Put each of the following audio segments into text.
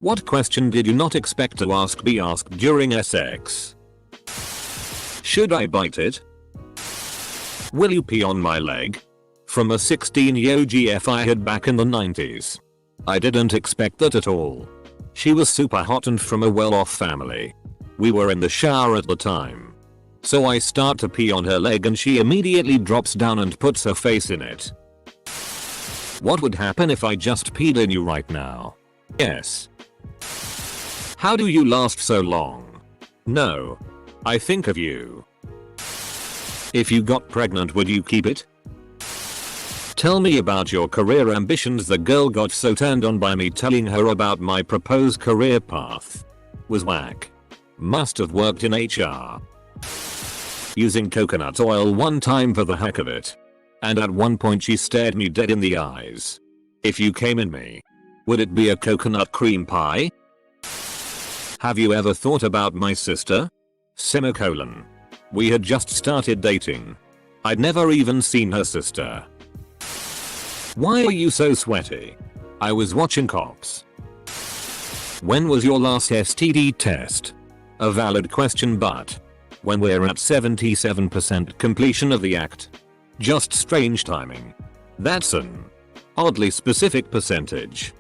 What question did you not expect to ask be asked during sex? Should I bite it? Will you pee on my leg? From a 16-year GF I had back in the 90s. I didn't expect that at all. She was super hot and from a well-off family. We were in the shower at the time. So I start to pee on her leg and she immediately drops down and puts her face in it. What would happen if I just peed in you right now? Yes. How do you last so long? No. I think of you. If you got pregnant, would you keep it? Tell me about your career ambitions. The girl got so turned on by me telling her about my proposed career path. Was whack. Must have worked in HR. Using coconut oil one time for the heck of it. And at one point she stared me dead in the eyes. If you came in me, would it be a coconut cream pie? Have you ever thought about my sister? Semicolon. We had just started dating. I'd never even seen her sister. Why are you so sweaty? I was watching Cops. When was your last STD test? A valid question, but when we're at 77% completion of the act. Just strange timing. That's an oddly specific percentage.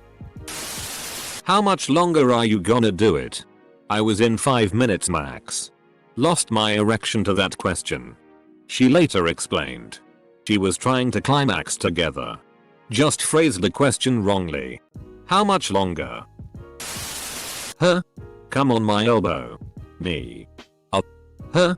How much longer are you gonna do it? I was in 5 minutes max. Lost my erection to that question. She later explained. She was trying to climax together. Just phrased the question wrongly. How much longer? Huh? Come on my elbow. Me. Up. Huh?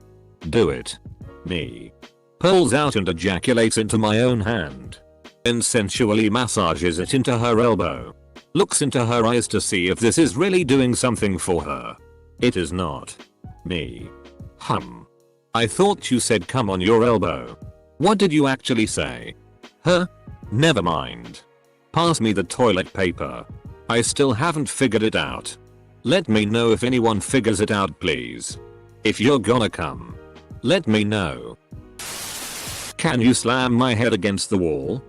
Do it. Me. Pulls out and ejaculates into my own hand. Then sensually massages it into her elbow. Looks into her eyes to see if this is really doing something for her. It is not. Me. I thought you said come on your elbow. What did you actually say? Huh? Never mind. Pass me the toilet paper. I still haven't figured it out. Let me know if anyone figures it out, please. If you're gonna come, let me know. Can you slam my head against the wall?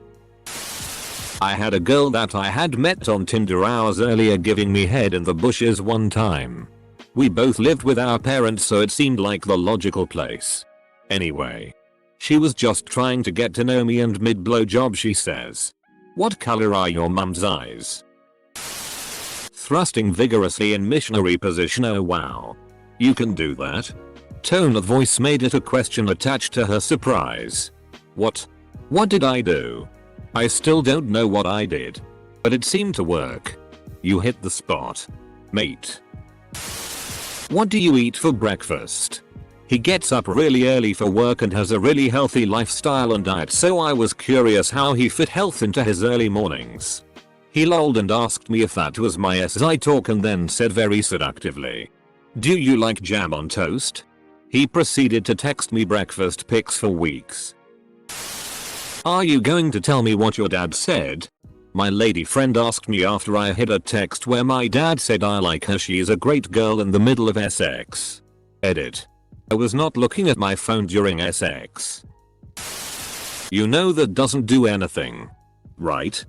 I had a girl that I had met on Tinder hours earlier giving me head in the bushes one time. We both lived with our parents, so it seemed like the logical place. Anyway, she was just trying to get to know me, and mid blowjob she says, "What color are your mum's eyes?" Thrusting vigorously in missionary position. Oh wow. You can do that? Tone of voice made it a question attached to her surprise. What did I do? I still don't know what I did. But it seemed to work. You hit the spot, mate. What do you eat for breakfast? He gets up really early for work and has a really healthy lifestyle and diet, so I was curious how he fit health into his early mornings. He lolled and asked me if that was my SI talk and then said very seductively, "Do you like jam on toast?" He proceeded to text me breakfast pics for weeks. Are you going to tell me what your dad said? My lady friend asked me after I hid a text where my dad said I like her, she is a great girl, in the middle of sex. Edit. I was not looking at my phone during sex. You know that doesn't do anything. Right?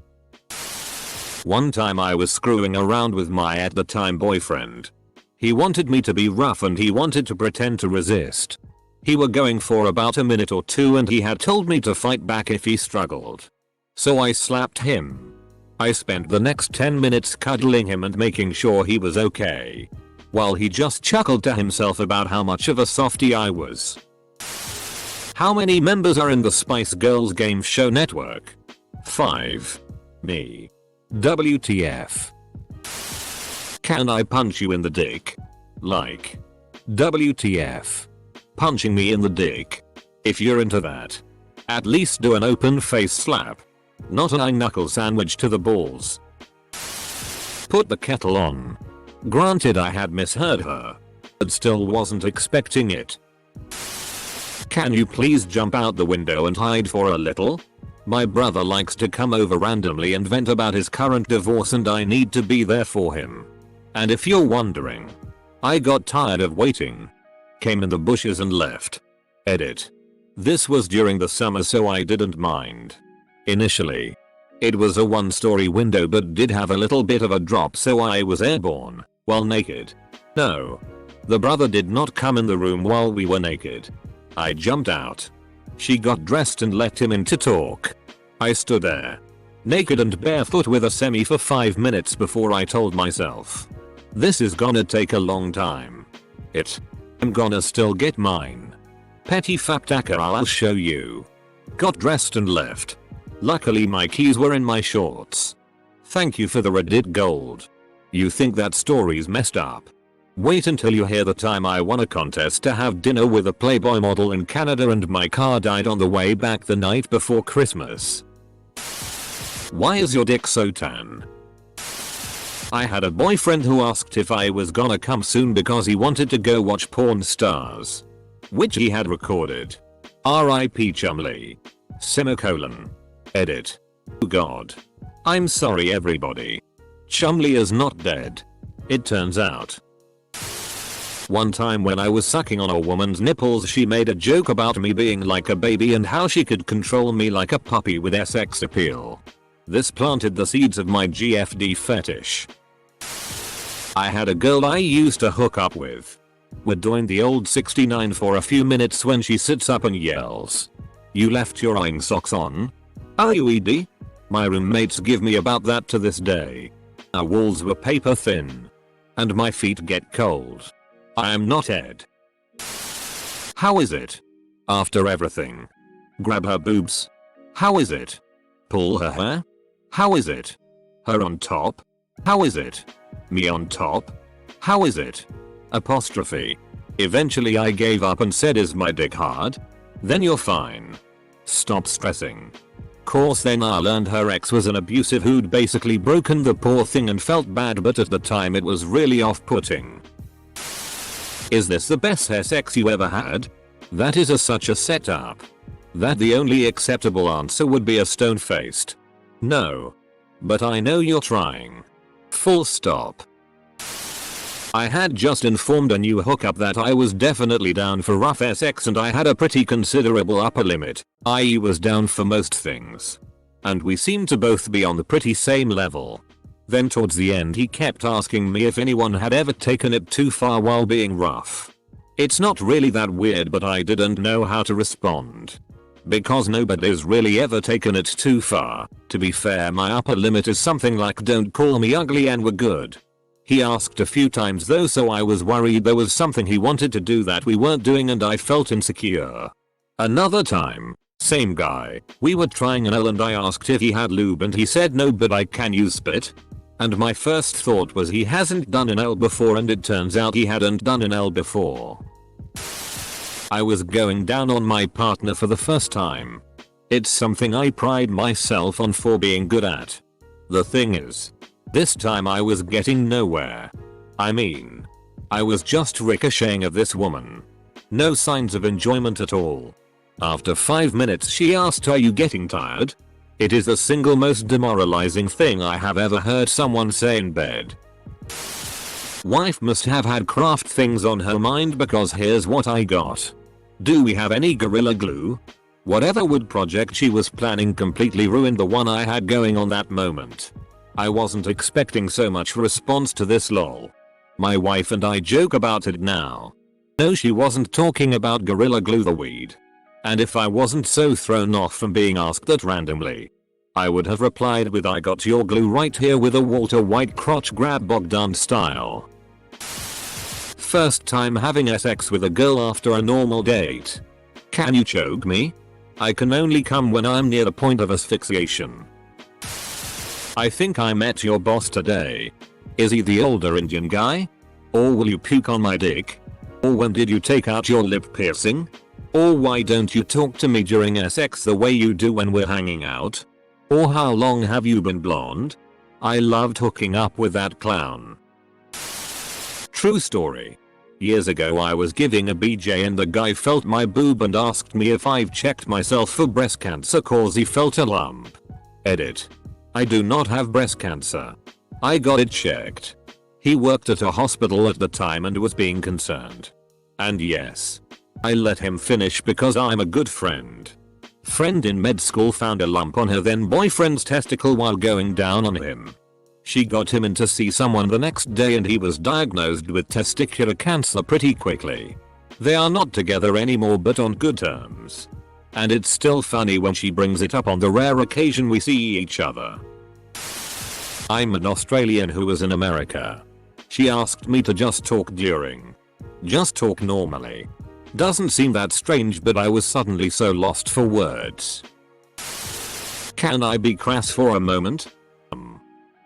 One time I was screwing around with my at the time boyfriend. He wanted me to be rough and he wanted to pretend to resist. He were going for about a minute or two and he had told me to fight back if he struggled. So I slapped him. I spent the next 10 minutes cuddling him and making sure he was okay, while he just chuckled to himself about how much of a softie I was. How many members are in the Spice Girls game show network? 5. Me. WTF. Can I punch you in the dick? Like. WTF. Punching me in the dick. If you're into that, at least do an open face slap. Not an eye knuckle sandwich to the balls. Put the kettle on. Granted I had misheard her, but still wasn't expecting it. Can you please jump out the window and hide for a little? My brother likes to come over randomly and vent about his current divorce and I need to be there for him. And if you're wondering, I got tired of waiting. Came in the bushes and left. Edit. This was during the summer so I didn't mind. Initially. It was a one-story window but did have a little bit of a drop, so I was airborne while naked. No. The brother did not come in the room while we were naked. I jumped out. She got dressed and let him in to talk. I stood there, naked and barefoot with a semi for 5 minutes before I told myself, this is gonna take a long time. I'm gonna still get mine. Petty factaker, I'll show you. Got dressed and left. Luckily my keys were in my shorts. Thank you for the Reddit gold. You think that story's messed up? Wait until you hear the time I won a contest to have dinner with a Playboy model in Canada and my car died on the way back the night before Christmas. Why is your dick so tan? I had a boyfriend who asked if I was gonna come soon because he wanted to go watch porn stars, which he had recorded. R.I.P. Chumley. Semicolon. Edit. Oh god. I'm sorry everybody. Chumley is not dead. It turns out. One time when I was sucking on a woman's nipples, she made a joke about me being like a baby and how she could control me like a puppy with sex appeal. This planted the seeds of my GFD fetish. I had a girl I used to hook up with. We're doing the old 69 for a few minutes when she sits up and yells, "You left your iron socks on? Are you ED?" My roommates give me about that to this day. Our walls were paper thin. And my feet get cold. I am not Ed. How is it? After everything. Grab her boobs. How is it? Pull her hair. How is it? Her on top. How is it? Me on top. How is it? Apostrophe. Eventually I gave up and said, is my dick hard? Then you're fine. Stop stressing. Course then I learned her ex was an abusive who'd basically broken the poor thing and felt bad, but at the time it was really off-putting. Is this the best sex you ever had? That is such a setup. That the only acceptable answer would be a stone-faced no. But I know you're trying. Full stop. I had just informed a new hookup that I was definitely down for rough sex and I had a pretty considerable upper limit, i.e. was down for most things. And we seemed to both be on the pretty same level. Then towards the end he kept asking me if anyone had ever taken it too far while being rough. It's not really that weird, but I didn't know how to respond. Because nobody's really ever taken it too far. To be fair, my upper limit is something like don't call me ugly and we're good. He asked a few times though, so I was worried there was something he wanted to do that we weren't doing and I felt insecure. Another time, same guy, we were trying an L and I asked if he had lube and he said no, but I can use spit. And my first thought was he hasn't done an L before, and it turns out he hadn't done an L before. I was going down on my partner for the first time. It's something I pride myself on for being good at. The thing is, this time I was getting nowhere. I mean, I was just ricocheting of this woman. No signs of enjoyment at all. After 5 minutes she asked, "Are you getting tired?" It is the single most demoralizing thing I have ever heard someone say in bed. Wife must have had craft things on her mind, because here's what I got. Do we have any Gorilla Glue? Whatever wood project she was planning completely ruined the one I had going on that moment. I wasn't expecting so much response to this lol. My wife and I joke about it now. No, she wasn't talking about Gorilla Glue the weed. And if I wasn't so thrown off from being asked that randomly, I would have replied with, "I got your glue right here," with a Walter White crotch grab Bogdan style. First time having sex with a girl after a normal date. Can you choke me? I can only come when I'm near the point of asphyxiation. I think I met your boss today. Is he the older Indian guy? Or will you puke on my dick? Or when did you take out your lip piercing? Or why don't you talk to me during sex the way you do when we're hanging out? Or how long have you been blonde? I loved hooking up with that clown. True story. Years ago I was giving a BJ and the guy felt my boob and asked me if I've checked myself for breast cancer cause he felt a lump. Edit. I do not have breast cancer. I got it checked. He worked at a hospital at the time and was being concerned. And yes, I let him finish because I'm a good friend. Friend in med school found a lump on her then boyfriend's testicle while going down on him. She got him in to see someone the next day and he was diagnosed with testicular cancer pretty quickly. They are not together anymore but on good terms. And it's still funny when she brings it up on the rare occasion we see each other. I'm an Australian who was in America. She asked me to just talk normally. Doesn't seem that strange but I was suddenly so lost for words. Can I be crass for a moment?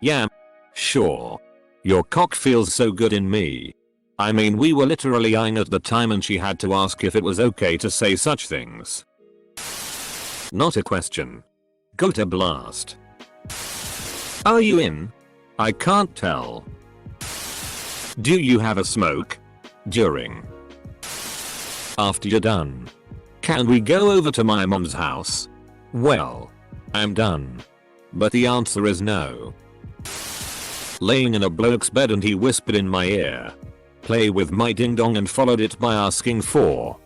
Yeah. Sure. Your cock feels so good in me. I mean we were literally eyeing at the time and she had to ask if it was okay to say such things. Not a question. Go to blast. Are you in? I can't tell. Do you have a smoke? During. After you're done. Can we go over to my mom's house? Well, I'm done. But the answer is no. Laying in a bloke's bed and he whispered in my ear. Play with my ding dong and followed it by asking for.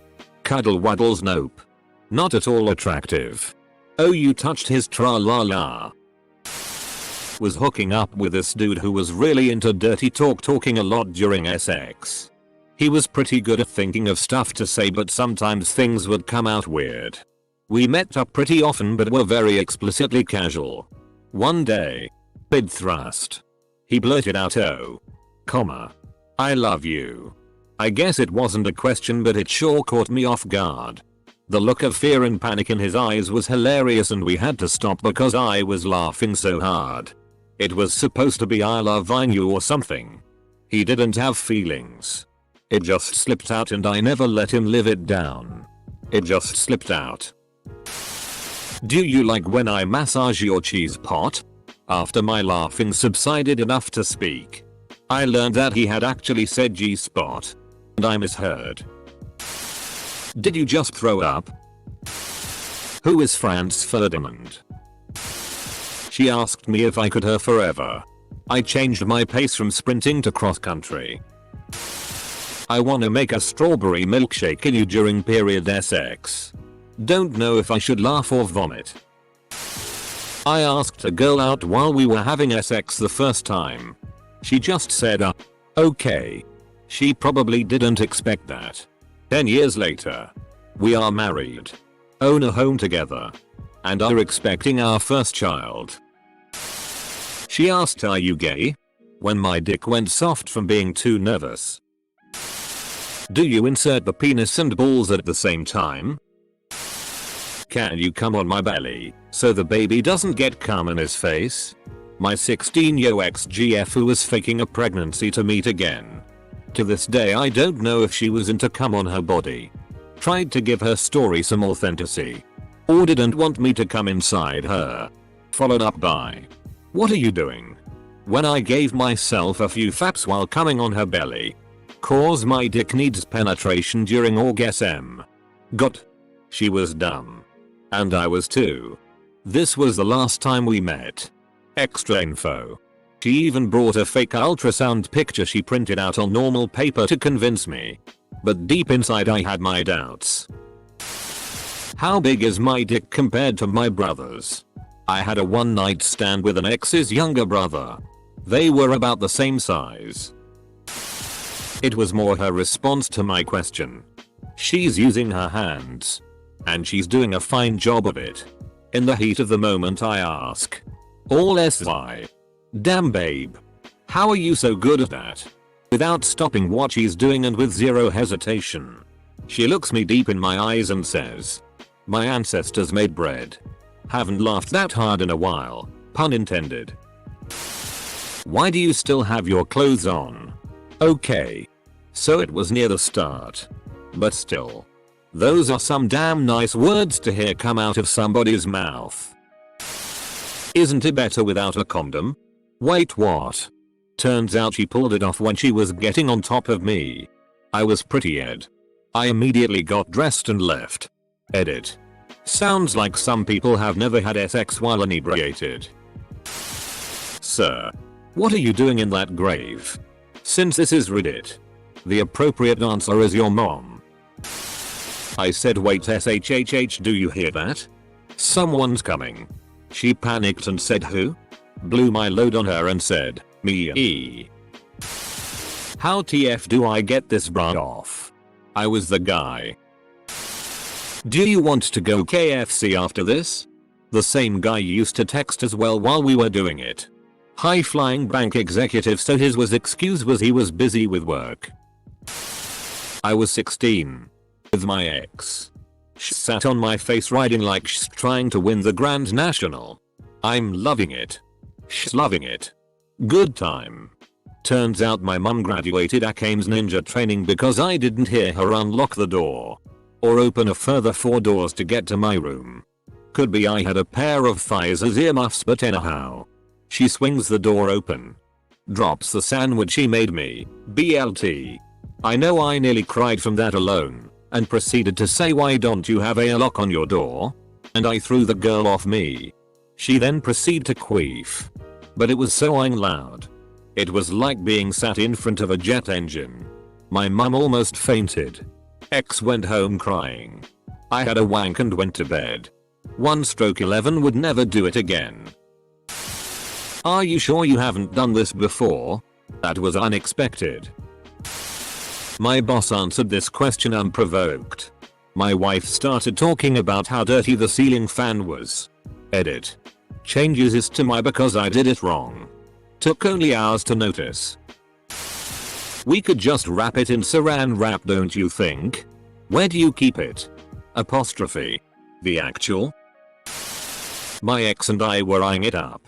Cuddle waddles. Nope. Not at all attractive. Oh, you touched his tra-la-la. Was hooking up with this dude who was really into dirty talking a lot during sex. He was pretty good at thinking of stuff to say but sometimes things would come out weird. We met up pretty often but were very explicitly casual. One day. Mid thrust. He blurted out I love you. I guess it wasn't a question but it sure caught me off guard. The look of fear and panic in his eyes was hilarious and we had to stop because I was laughing so hard. It was supposed to be I love you or something. He didn't have feelings. It just slipped out and I never let him live it down. It just slipped out. Do you like when I massage your cheese pot? After my laughing subsided enough to speak, I learned that he had actually said G-spot. And I misheard. Did you just throw up? Who is Franz Ferdinand? She asked me if I could her forever. I changed my pace from sprinting to cross country. I wanna make a strawberry milkshake in you during period sex. Don't know if I should laugh or vomit. I asked a girl out while we were having sex the first time. She just said okay. She probably didn't expect that. 10 years later. We are married. Own a home together. And are expecting our first child. She asked, are you gay? When my dick went soft from being too nervous. Do you insert the penis and balls at the same time? Can you come on my belly so the baby doesn't get cum in his face? My 16-year ex-GF who was faking a pregnancy to meet again. To this day I don't know if she was into cum on her body. Tried to give her story some authenticity. Or didn't want me to come inside her. Followed up by, what are you doing? When I gave myself a few faps while coming on her belly. Cause my dick needs penetration during orgasm. Got. She was dumb. And I was too. This was the last time we met. Extra info. She even brought a fake ultrasound picture she printed out on normal paper to convince me. But deep inside I had my doubts. How big is my dick compared to my brother's? I had a one night stand with an ex's younger brother. They were about the same size. It was more her response to my question. She's using her hands. And she's doing a fine job of it. In the heat of the moment I ask. All SI. Damn babe. How are you so good at that? Without stopping what she's doing and with zero hesitation. She looks me deep in my eyes and says. My ancestors made bread. Haven't laughed that hard in a while. Pun intended. Why do you still have your clothes on? Okay. So it was near the start. But still. Those are some damn nice words to hear come out of somebody's mouth. Isn't it better without a condom? Wait, what? Turns out she pulled it off when she was getting on top of me. I was pretty ed. I immediately got dressed and left. Edit. Sounds like some people have never had sex while inebriated. Sir. What are you doing in that grave? Since this is Reddit. The appropriate answer is your mom. I said wait shhh, do you hear that? Someone's coming. She panicked and said who? Blew my load on her and said, me. How TF do I get this bra off? I was the guy. Do you want to go KFC after this? The same guy used to text as well while we were doing it. High flying bank executive, so his excuse was he was busy with work. I was 16. With my ex. She sat on my face riding like she's trying to win the Grand National. I'm loving it. She's loving it. Good time. Turns out my mum graduated ACAMS ninja training because I didn't hear her unlock the door. Or open a further 4 doors to get to my room. Could be I had a pair of thighs as earmuffs, but anyhow. She swings the door open. Drops the sandwich she made me. BLT. I know I nearly cried from that alone. And proceeded to say, why don't you have a lock on your door? And I threw the girl off me. She then proceeded to queef. But it was so loud. It was like being sat in front of a jet engine. My mum almost fainted. Ex went home crying. I had a wank and went to bed. 1/11 would never do it again. Are you sure you haven't done this before? That was unexpected. My boss answered this question unprovoked. My wife started talking about how dirty the ceiling fan was. Edit. Changes this to my because I did it wrong. Took only hours to notice. We could just wrap it in saran wrap, don't you think? Where do you keep it? Apostrophe. The actual? My ex and I were eyeing it up.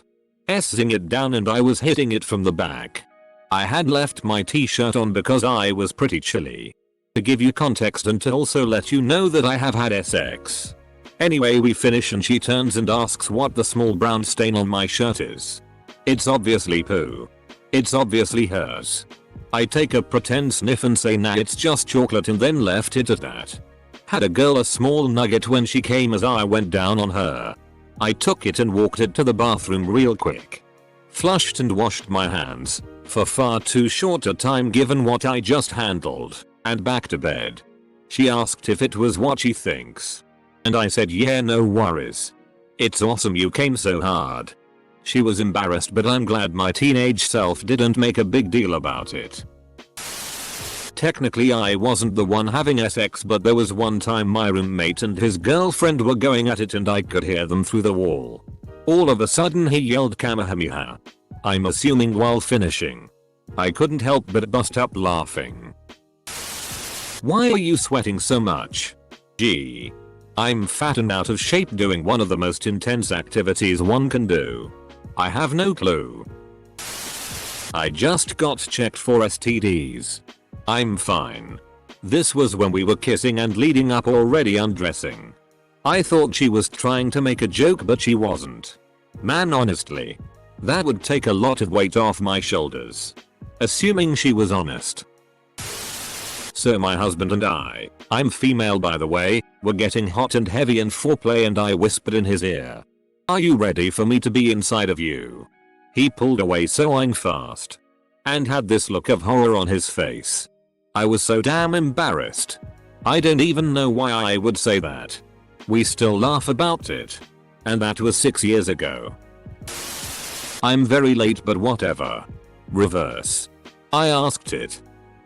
S-ing it down and I was hitting it from the back. I had left my t-shirt on because I was pretty chilly. To give you context and to also let you know that I have had sex. Anyway, we finish and she turns and asks what the small brown stain on my shirt is. It's obviously poo. It's obviously hers. I take a pretend sniff and say nah, it's just chocolate, and then left it at that. Had a girl a small nugget when she came as I went down on her. I took it and walked it to the bathroom real quick. Flushed and washed my hands, for far too short a time given what I just handled, and back to bed. She asked if it was what she thinks. And I said yeah, no worries. It's awesome you came so hard. She was embarrassed, but I'm glad my teenage self didn't make a big deal about it. Technically I wasn't the one having sex, but there was one time my roommate and his girlfriend were going at it and I could hear them through the wall. All of a sudden he yelled Kamehameha. I'm assuming while finishing. I couldn't help but bust up laughing. Why are you sweating so much? Gee. I'm fat and out of shape doing one of the most intense activities one can do. I have no clue. I just got checked for STDs. I'm fine. This was when we were kissing and leading up, already undressing. I thought she was trying to make a joke, but she wasn't. Man, honestly. That would take a lot of weight off my shoulders. Assuming she was honest. So my husband and I'm female by the way, were getting hot and heavy in foreplay, and I whispered in his ear. Are you ready for me to be inside of you? He pulled away so fast. And had this look of horror on his face. I was so damn embarrassed. I don't even know why I would say that. We still laugh about it. And that was 6 years ago. I'm very late, but whatever. Reverse. I asked it.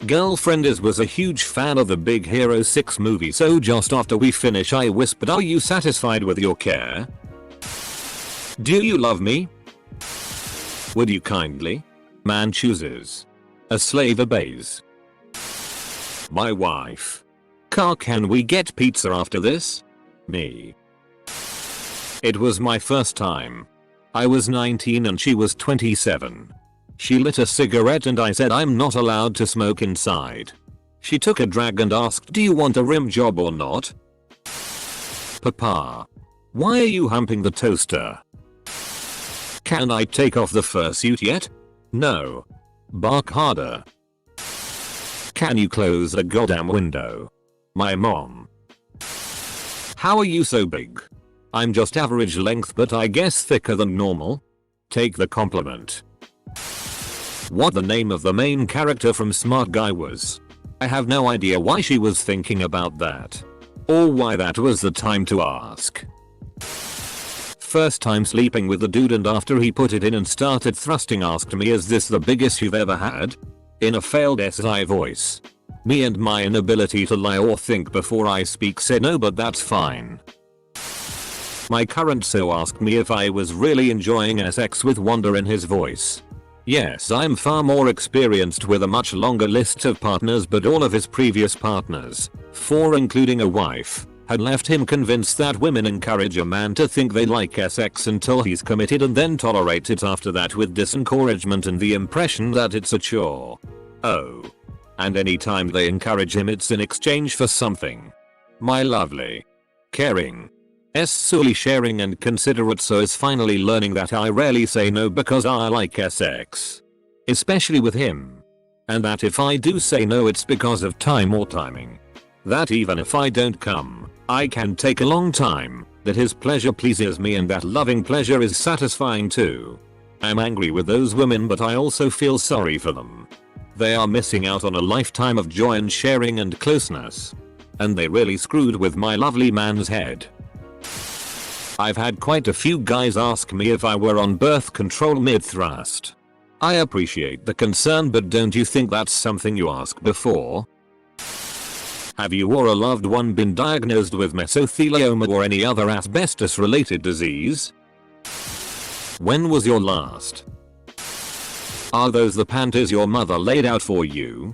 Girlfriend was a huge fan of the Big Hero 6 movie, so just after we finish I whispered, are you satisfied with your care? Do you love me? Would you kindly? Man chooses. A slave obeys. My wife. Car, can we get pizza after this? Me. It was my first time. I was 19 and she was 27. She lit a cigarette and I said I'm not allowed to smoke inside. She took a drag and asked, do you want a rim job or not? Papa. Why are you humping the toaster? Can I take off the fursuit yet? No. Bark harder. Can you close the goddamn window? My mom. How are you so big? I'm just average length, but I guess thicker than normal. Take the compliment. What the name of the main character from Smart Guy was? I have no idea why she was thinking about that. Or why that was the time to ask. first time sleeping with the dude, and after he put it in and started thrusting asked me, "Is this the biggest you've ever had?" In a failed SI voice. Me and my inability to lie or think before I speak said no, but that's fine. My current so asked me if I was really enjoying sex with wonder in his voice. Yes, I'm far more experienced with a much longer list of partners, but all of his previous partners, 4 including a wife, had left him convinced that women encourage a man to think they like sex until he's committed and then tolerate it after that with disencouragement and the impression that it's a chore. Oh. And anytime they encourage him it's in exchange for something. My lovely, caring, solely sharing and considerate so is finally learning that I rarely say no because I like sex. Especially with him. And that if I do say no it's because of time or timing. That even if I don't come, I can take a long time, that his pleasure pleases me and that loving pleasure is satisfying too. I'm angry with those women, but I also feel sorry for them. They are missing out on a lifetime of joy and sharing and closeness. And they really screwed with my lovely man's head. I've had quite a few guys ask me if I were on birth control mid-thrust. I appreciate the concern, but don't you think that's something you ask before? Have you or a loved one been diagnosed with mesothelioma or any other asbestos related disease? When was your last? Are those the panties your mother laid out for you?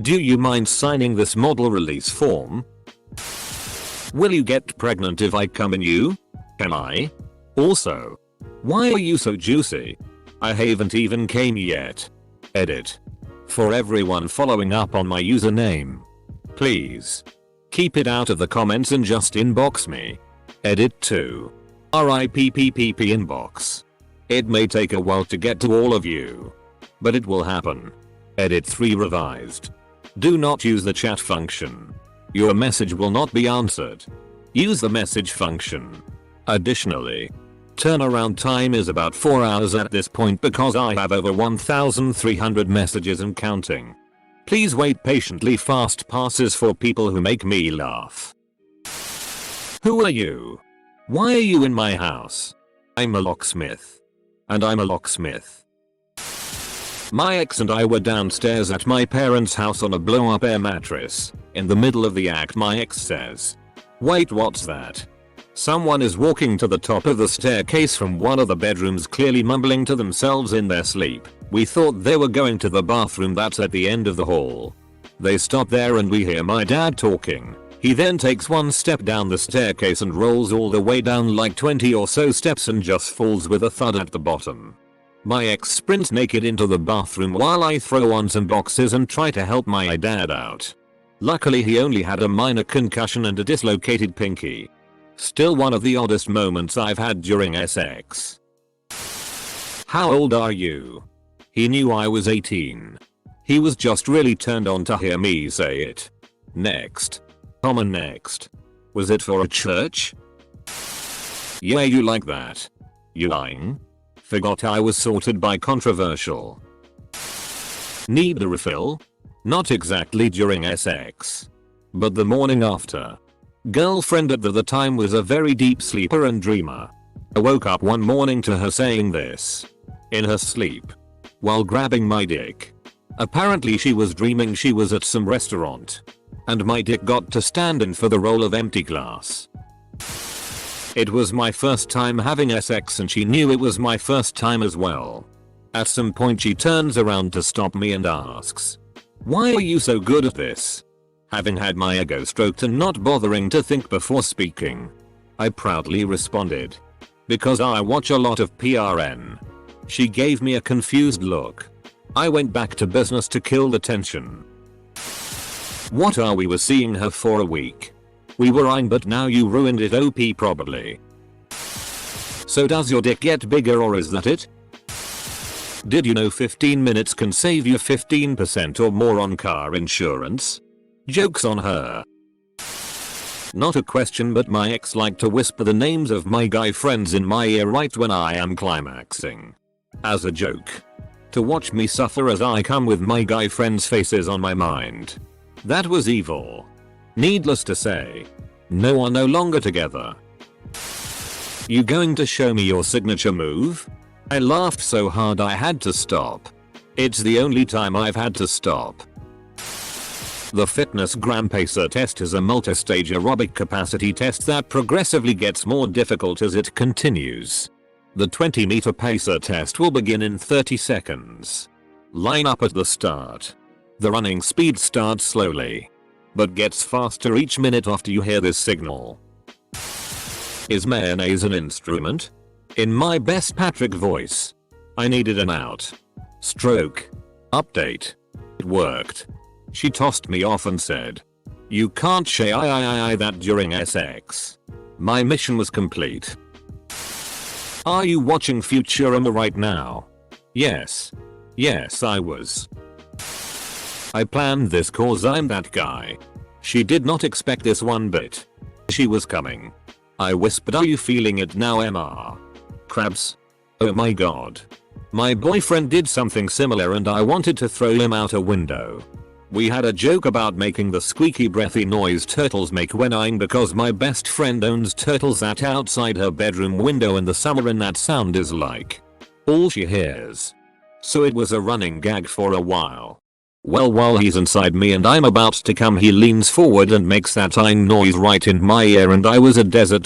Do you mind signing this model release form? Will you get pregnant if I come in you? Can I? Also, why are you so juicy? I haven't even came yet. Edit. For everyone following up on my username, please keep it out of the comments and just inbox me. Edit 2. RIPPPP inbox. It may take a while to get to all of you, but it will happen. Edit 3 revised. Do not use the chat function. Your message will not be answered. Use the message function. Additionally, turnaround time is about 4 hours at this point because I have over 1,300 messages and counting. Please wait patiently. Fast passes for people who make me laugh. Who are you? Why are you in my house? I'm a locksmith. And I'm a locksmith. My ex and I were downstairs at my parents' house on a blow-up air mattress. In the middle of the act my ex says, "Wait, what's that?" Someone is walking to the top of the staircase from one of the bedrooms, clearly mumbling to themselves in their sleep. We thought they were going to the bathroom that's at the end of the hall. They stop there and we hear my dad talking. He then takes one step down the staircase and rolls all the way down like 20 or so steps and just falls with a thud at the bottom. My ex sprints naked into the bathroom while I throw on some boxes and try to help my dad out. Luckily he only had a minor concussion and a dislocated pinky. Still one of the oddest moments I've had during sex. How old are you? He knew I was 18. He was just really turned on to hear me say it. Next. Next. Was it for a church? Yeah, you like that. You lying? Forgot I was sorted by controversial. Need a refill? Not exactly during sex. But the morning after. Girlfriend at the time was a very deep sleeper and dreamer. I woke up one morning to her saying this. In her sleep. While grabbing my dick. Apparently she was dreaming she was at some restaurant. And my dick got to stand in for the role of empty glass. It was my first time having sex and she knew it was my first time as well. At some point she turns around to stop me and asks, "Why are you so good at this?" Having had my ego stroked and not bothering to think before speaking, I proudly responded, "Because I watch a lot of PRN." She gave me a confused look. I went back to business to kill the tension. What are we were seeing her for a week? We were eyeing, but now you ruined it. OP probably. So does your dick get bigger or is that it? Did you know 15 minutes can save you 15% or more on car insurance? Jokes on her. Not a question, but my ex liked to whisper the names of my guy friends in my ear right when I am climaxing. As a joke. To watch me suffer as I come with my guy friends' faces on my mind. That was evil. Needless to say, no are no longer together. You going to show me your signature move? I laughed so hard I had to stop. It's the only time I've had to stop. The Fitness Gram Pacer test is a multi-stage aerobic capacity test that progressively gets more difficult as it continues. The 20-meter pacer test will begin in 30 seconds. Line up at the start. The running speed starts slowly, but gets faster each minute after you hear this signal. Is mayonnaise an instrument? In my best Patrick voice. I needed an out. Stroke. Update. It worked. She tossed me off and said, "You can't say I that during SX." My mission was complete. Are you watching Futurama right now? Yes. Yes, I was. I planned this cause I'm that guy. She did not expect this one bit. She was coming. I whispered, "Are you feeling it now, MR? Crabs?" Oh my god. My boyfriend did something similar and I wanted to throw him out a window. We had a joke about making the squeaky breathy noise turtles make when eyeing because my best friend owns turtles that outside her bedroom window in the summer and that sound is like all she hears. So it was a running gag for a while. Well, while he's inside me and I'm about to come, he leans forward and makes that eyeing noise right in my ear and I was a desert